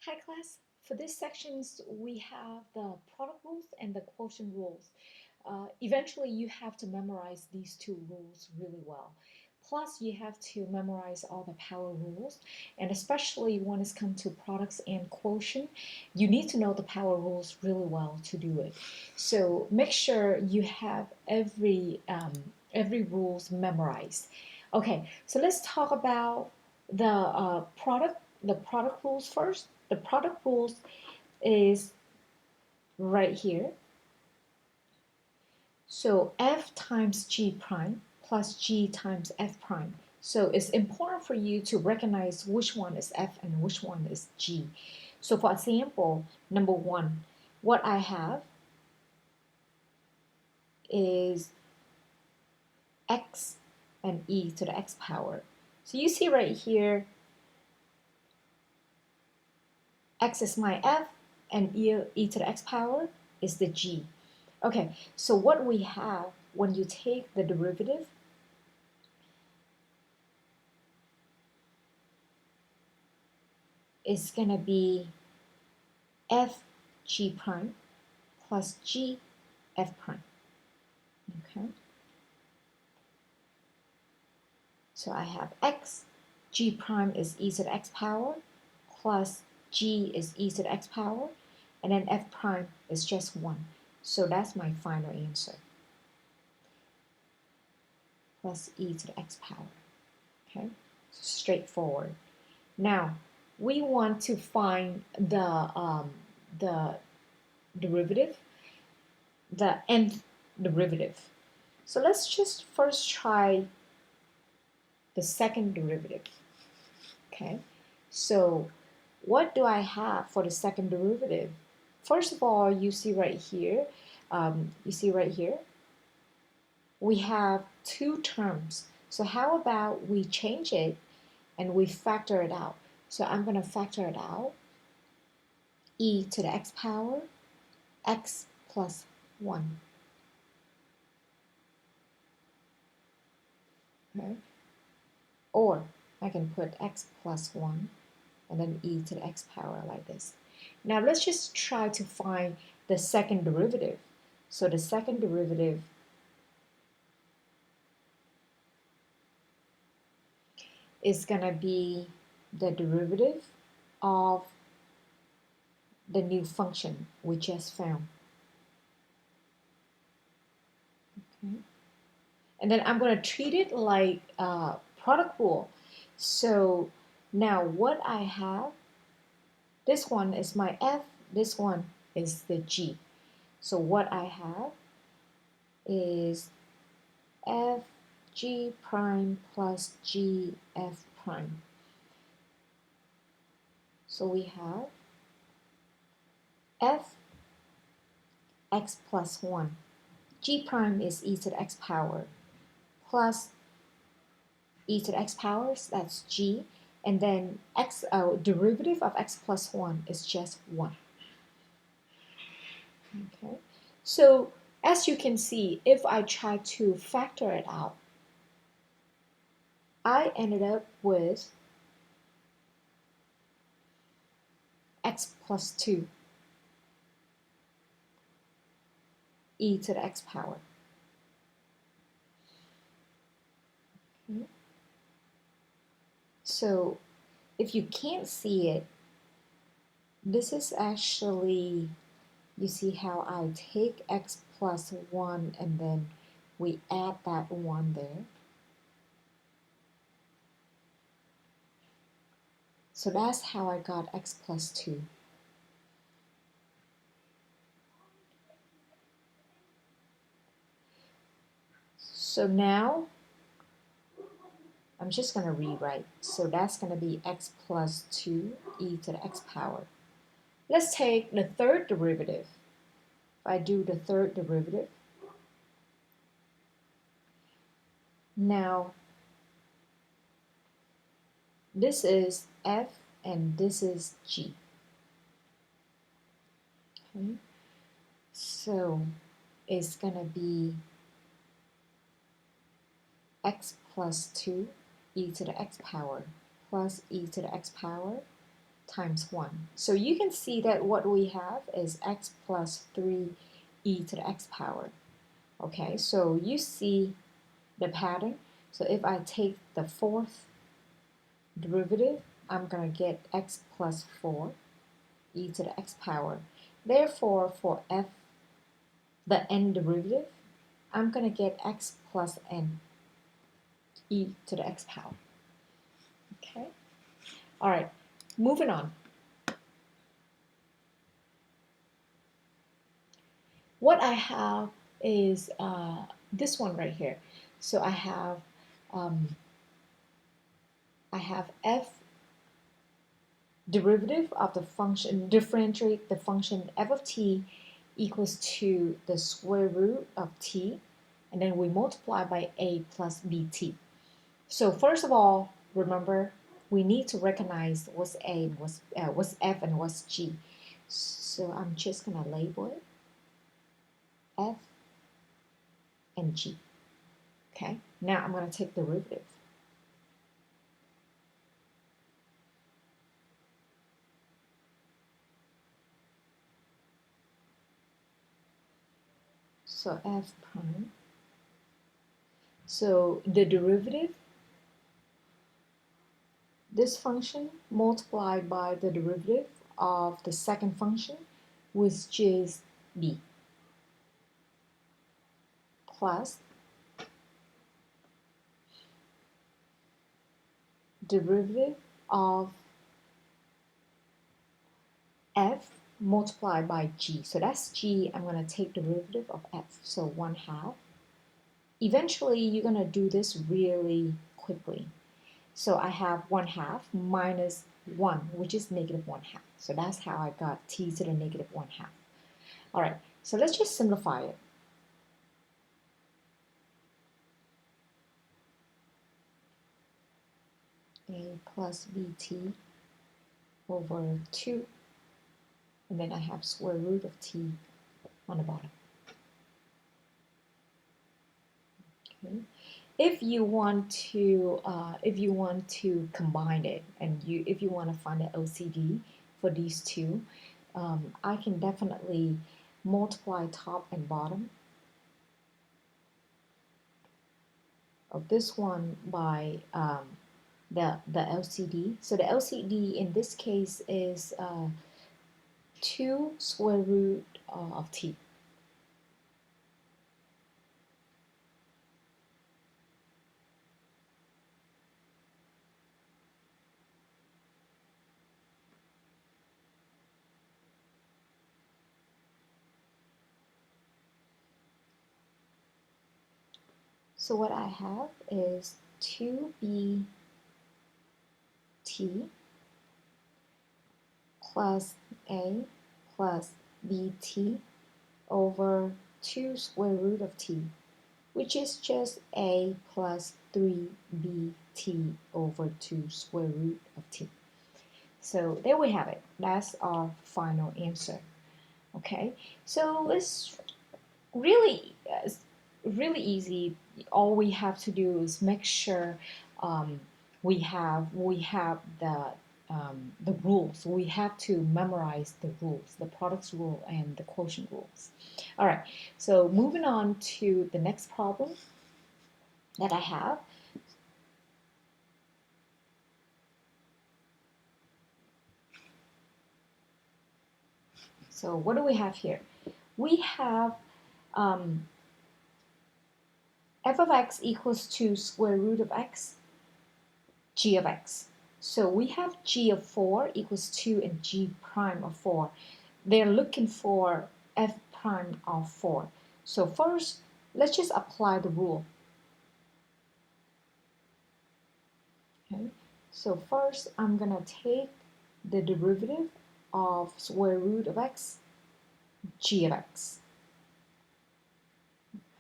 Hi class, for this sections we have the product rules and the quotient rules. Eventually you have to memorize these two rules really well. Plus you have to memorize all the power rules, and especially when it's come to products and quotient, you need to know the power rules really well to do it. So make sure you have every rules memorized. Okay, so let's talk about the product rules first. The product rules is right here. So f times g prime plus g times f prime. So it's important for you to recognize which one is f and which one is g. So for example, number one, what I have is x and e to the x power. So you see right here, x is my f and e to the x power is the g. Okay, so what we have when you take the derivative is going to be f g prime plus g f prime. Okay, so I have x, g prime is e to the x power, plus g is e to the x power, and then f prime is just 1. So that's my final answer, plus e to the x power. Okay, straightforward. Now, we want to find the derivative, the nth derivative. So let's just first try the second derivative. Okay, so what do I have for the second derivative? First of all, you see right here, we have two terms. So how about we change it and we factor it out? So I'm going to factor it out. E to the x power, x plus 1. Okay? Or I can put x plus 1 and then e to the x power like this. Now let's just try to find the second derivative. So the second derivative is going to be the derivative of the new function we just found. Okay. And then I'm going to treat it like a product rule. So now what I have, this one is my f, this one is the g. So what I have is f g prime plus g f prime. So we have f x plus 1. G prime is e to the x power plus e to the x powers, that's g. And then x derivative of x plus 1 is just 1. Okay, so as you can see, if I try to factor it out, I ended up with x plus 2 e to the x power. Okay. So if you can't see it, this is actually, you see how I take x plus 1 and then we add that 1 there. So that's how I got x plus 2. So now I'm just going to rewrite. So that's going to be x plus 2 e to the x power. Let's take the third derivative. If I do the third derivative, now this is f and this is g. Okay. So it's going to be x plus 2 e to the x power plus e to the x power times 1. So you can see that what we have is x plus 3e to the x power. Okay, so you see the pattern. So if I take the fourth derivative, I'm going to get x plus 4 e to the x power. Therefore, for f, the n derivative, I'm going to get x plus n e to the x power. Okay, all right, moving on. What I have is this one right here. So I have f derivative of the function, differentiate the function f of t equals to the square root of t, and then we multiply by a plus bt. So first of all, remember, we need to recognize what's a and what's f and what's g. So I'm just gonna label it f and g. Okay, now I'm gonna take the derivative. So f prime. So the derivative, this function multiplied by the derivative of the second function, which is b, plus derivative of f multiplied by g. So that's g. I'm going to take derivative of f. So 1/2. Eventually, you're going to do this really quickly. So I have 1/2 minus 1, which is negative 1/2. So that's how I got t to the negative 1/2. All right, so let's just simplify it. A plus bt over 2, and then I have square root of t on the bottom. Okay. If you want to combine it, and if you want to find the LCD for these two, I can definitely multiply top and bottom of this one by the LCD. So the LCD in this case is 2 square root of t. So what I have is 2bt plus a plus bt over 2 square root of t, which is just a plus 3bt over 2 square root of t. So there we have it. That's our final answer. Okay, so it's really, really easy. All we have to do is make sure we have the rules. We have to memorize the rules, the products rule and the quotient rules. All right, so moving on to the next problem that I have. So what do we have here? We have f of x equals to square root of x, g of x. So we have g of 4 equals 2 and g prime of 4. They're looking for f prime of 4. So first, let's just apply the rule. Okay. So first, I'm going to take the derivative of square root of x, g of x.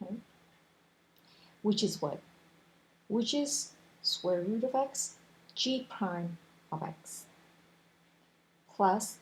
Okay. Which is what? Which is square root of x, g prime of x, plus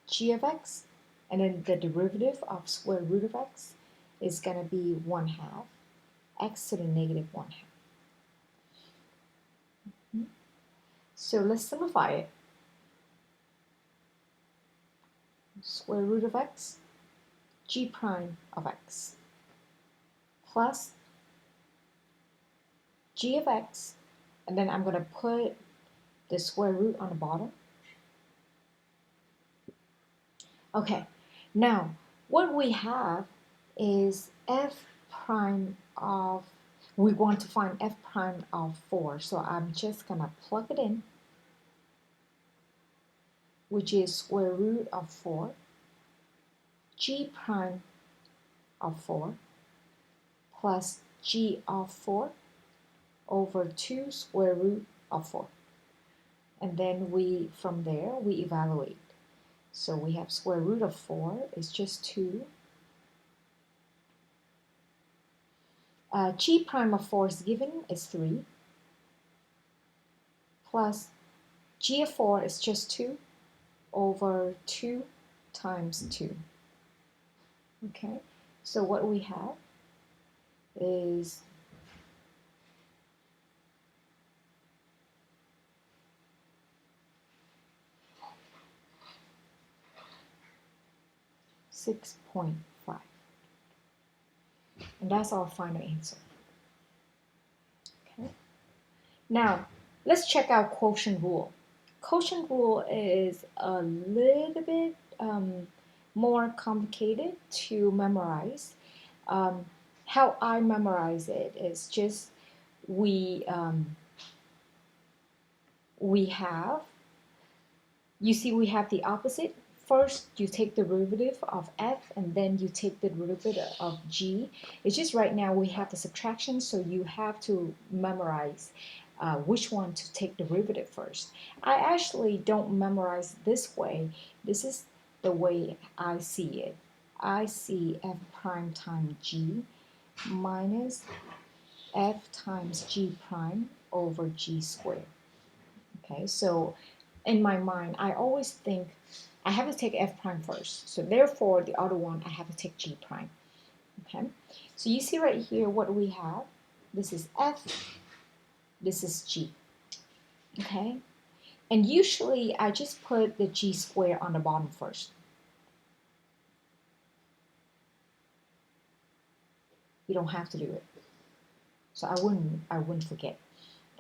g of x, and then the derivative of square root of x is going to be 1/2 x to the negative 1/2. So let's simplify it. square root of x, g prime of x, plus g of x, and then I'm going to put the square root on the bottom. Okay, now what we have is f prime of, we want to find f prime of 4, so I'm just going to plug it in, which is square root of 4, g prime of 4, plus g of 4 over 2 square root of 4. And then from there, we evaluate. So we have square root of 4 is just 2. G prime of 4 is given is 3. Plus g of 4 is just 2 over 2 times 2. Okay, so what we have is 6.5. And that's our final answer. Okay. Now, let's check out quotient rule. Quotient rule is a little bit more complicated to memorize. How I memorize it is just we have, you see we have the opposite. First, you take the derivative of f, and then you take the derivative of g. It's just right now we have the subtraction, so you have to memorize which one to take the derivative first. I actually don't memorize this way. This is the way I see it. I see f prime times g minus f times g prime over g squared. Okay, so in my mind, I always think I have to take f prime first. So therefore, the other one, I have to take g prime. Okay, so you see right here what we have. This is f, this is g. Okay, and usually I just put the g squared on the bottom first. You don't have to do it. So I wouldn't forget.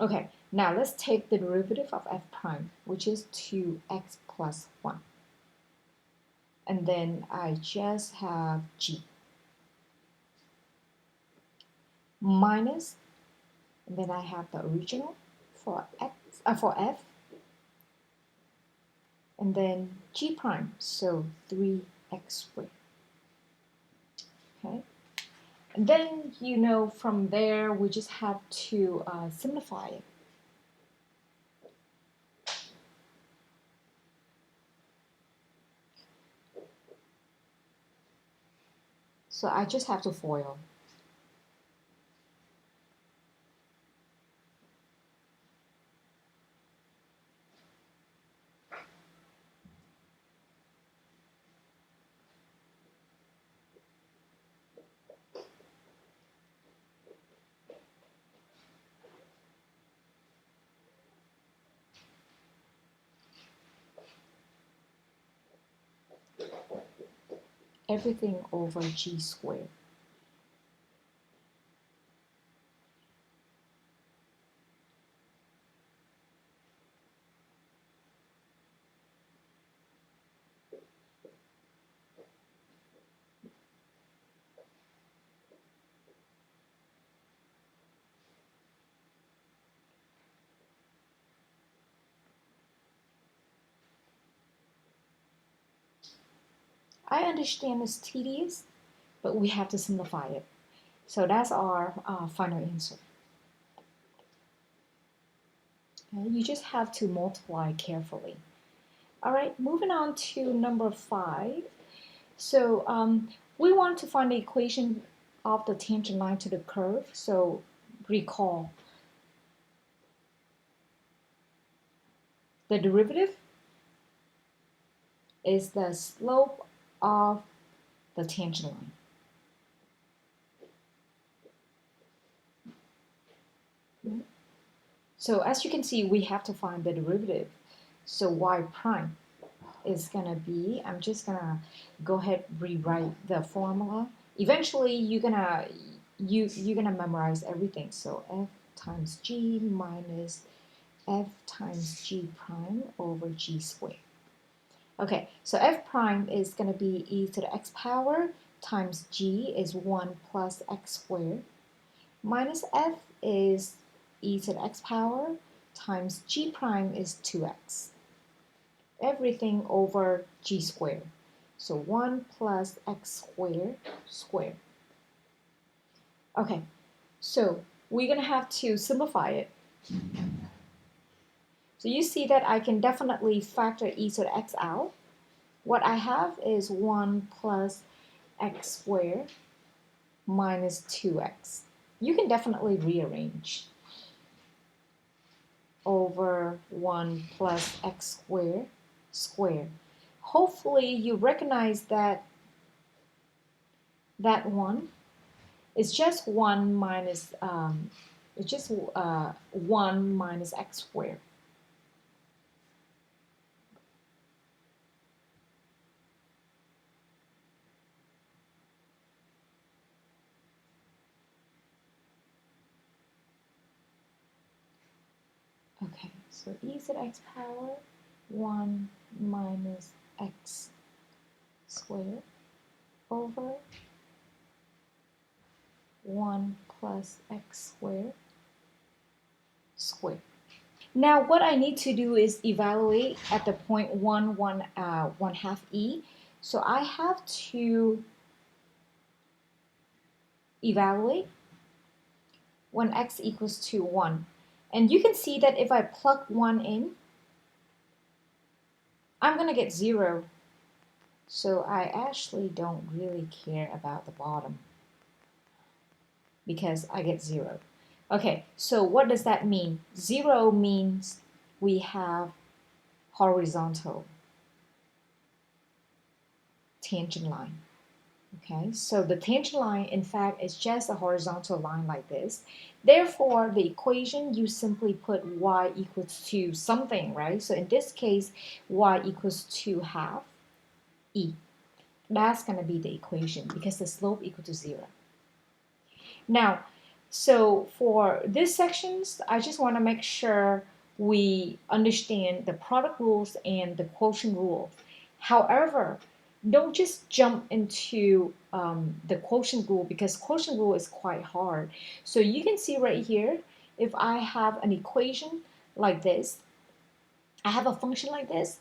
Okay, now let's take the derivative of f prime, which is 2x plus 1. And then I just have g minus, and then I have the original for f, and then g prime, so 3x squared. Okay, and then from there we just have to simplify it. So I just have to FOIL. Everything over g squared. I understand it's tedious, but we have to simplify it. So that's our final answer. Okay, you just have to multiply carefully. All right, moving on to number 5. So we want to find the equation of the tangent line to the curve. So recall the derivative is the slope of the tangent line. So as you can see, we have to find the derivative. So y prime is going to be, I'm just going to go ahead rewrite the formula. Eventually, you're gonna memorize everything. So f times g minus f times g prime over g squared. Okay, so f prime is going to be e to the x power times g is 1 plus x squared minus f is e to the x power times g prime is 2x. Everything over g squared. So 1 plus x squared. Okay, so we're going to have to simplify it. So you see that I can definitely factor e to the x out. What I have is 1 plus x squared minus 2x. You can definitely rearrange over 1 plus x squared. Hopefully you recognize that that one is just 1 minus it's just 1 minus x squared. Okay, so e to the x power 1 minus x squared over 1 plus x squared. Now what I need to do is evaluate at the point 1 half e. So I have to evaluate when x equals to 1. And you can see that if I plug 1 in, I'm going to get 0. So I actually don't really care about the bottom because I get 0. Okay, so what does that mean? 0 means we have horizontal tangent line. Okay, so the tangent line, in fact, is just a horizontal line like this. Therefore, the equation, you simply put y equals to something, right? So in this case, y equals to half e. That's going to be the equation because the slope equal to 0. Now, so for these sections, I just want to make sure we understand the product rules and the quotient rule. However, don't just jump into the quotient rule because quotient rule is quite hard. So you can see right here, if I have an equation like this, I have a function like this,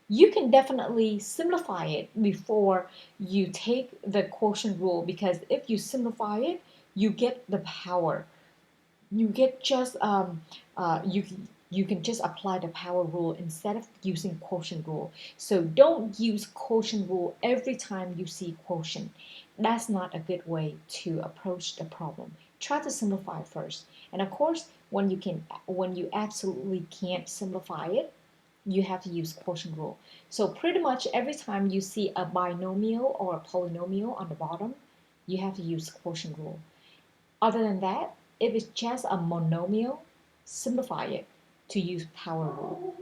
you can definitely simplify it before you take the quotient rule because if you simplify it, you get the power. You get just you can just apply the power rule instead of using quotient rule. So don't use quotient rule every time you see quotient. That's not a good way to approach the problem. Try to simplify first. And of course, when you absolutely can't simplify it, you have to use quotient rule. So pretty much every time you see a binomial or a polynomial on the bottom, you have to use quotient rule. Other than that, if it's just a monomial, simplify it to use power rule.